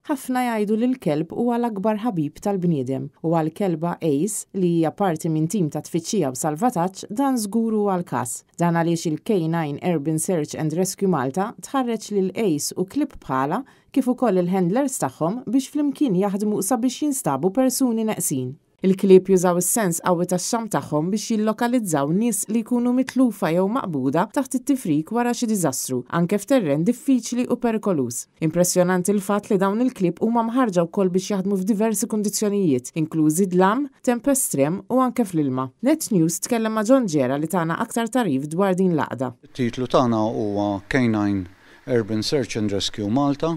Ħafna jgħidu li l-kelb huwa l-akbar ħabib tal-bniedem u għall-kelba Ace li hija parti minn tim ta' tfittxija u salvataġġ dan żgur huwa l-każ. Dan għaliex il-K9 Urban Search and Rescue Malta tħarreġ lil Ace u klib bħala kif ukoll il-handlers tagħhom biex flimkien jaħdmu sabiex jinstabu persuni neqsin. Il-klieb jużaw is-sens qawwi tax-xam tagħhom biex jillokalizzaw nies li jkunu mitlufa jew maqbuda taħt it-tifrik wara xi diżastru, anke f'terren diffiċli u perikolus. Impressjonanti l-fatt li dawn il-klieb huma mħarġa wkoll biex jaħdmu f'diversi kundizzjonijiet, inklużi dlam, temp estrem u anke fl-ilma. Net News tkellem ma' John Ġera li tagħna aktar tarif dwar din l-għaqda. It-titlu tagħna huwa K9 Urban Search and Rescue Malta.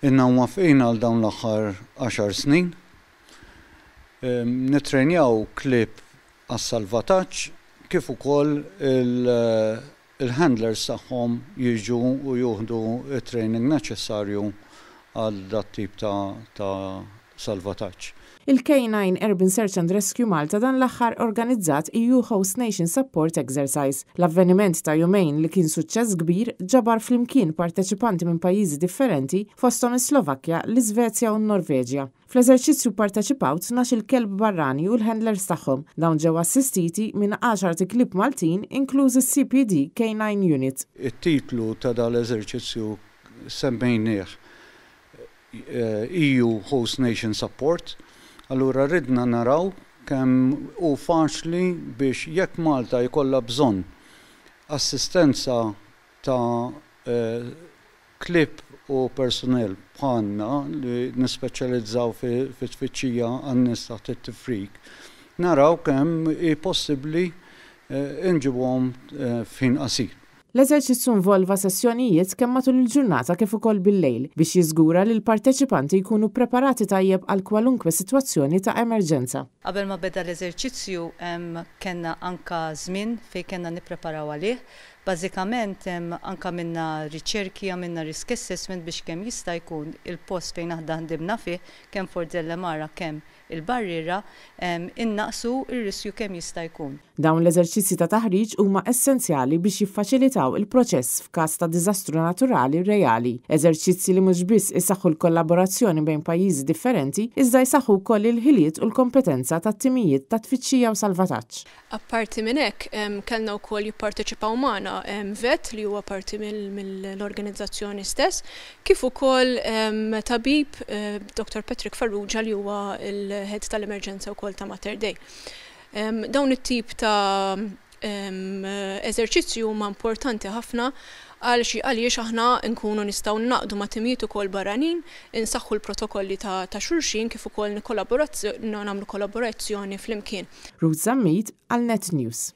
Inna mwafqin għal dawn l-aħħar 10 snin. Nitrenjaw klib għas-salvataġġ kif ukoll il-handlers tagħhom jiġu u juħdu it-training neċessarju għal dat tip ta' salvataġġ. Il-K9 Urban Search and Rescue Malta dan l-aħħar organizzat EU Host Nation Support Exercise. L-avveniment ta' jumejn li kien suċċess kbir ġabar flimkien parteċipanti minn pajjiżi differenti fosthom is-Slovakkja, l-Iżvezja u n-Norveġja. Fl-eżerċizzju parteċipaw 12 kelb barrani u l-handlers tagħhom. Dawn ġew assistiti minn 10 klieb Maltin inkluż is-CPD K9 Unit. It-titlu ta' dal-eżerċizzju semmejnieh EU Host Nation Support. Allura ridna naraw kemm hu faċli biex jekk Malta jkollha bżonn assistenza ta' klib u personell bħalna li nispeċjalizzaw fit-tfittxija għan-nies taħt it-tifrik, naraw kemm hi possibbli inġibuhom f'ħin qasir. L-eżerċizzju involva sessjonijiet kemm matul il-ġurnata kif ukoll bil-lejl biex jiżgura li l-parteċipanti jkunu preparati tajjeb għal kwalunkwe sitwazzjoni ta' emerġenza. Qabel ma beda l-eżerċizzju kellna anka żmien fejn kellna nippreparaw għalih. Bażikament anka minna riċerki għamilna risk assessment biex kemm jista' jkun il-post fejn aħna ħdimna fih kemm Fordella Mara kemm il-barriera innaqsu ir-riskju kemm jista' jkun. Dawn l-eżerċizzi ta' taħriġ huma essenzjali biex jiffaċilitaw il-proċess f'każ ta' diżastru naturali reali. Eżerċizzi li mhux biss isaħħu l-kollaborazzjoni bejn pajjiżi differenti, iżda jsaħħu wkoll il-ħiliet u l-kompetenza tat-timijiet ta' tfittxija u salvataġġ. Apparti minn hekk kellna wkoll jipparteċipaw magħna vet li huwa parti mill-organizzazzjoni stess, kif ukoll tabib Dr. Patrick Farrugia li huwa il-head tal-emerġenza wkoll ta' Mater Dei. Dawn it-tip ta' eżerċizzju huma importanti ħafna għaliex aħna nkunu nistgħu naqdu ma' timijiet ukoll barranin, insaħħu l-protokolli ta' xulxin kif ukoll nagħmlu kollaborazzjoni flimkien. Ruth Zammit għal Net News.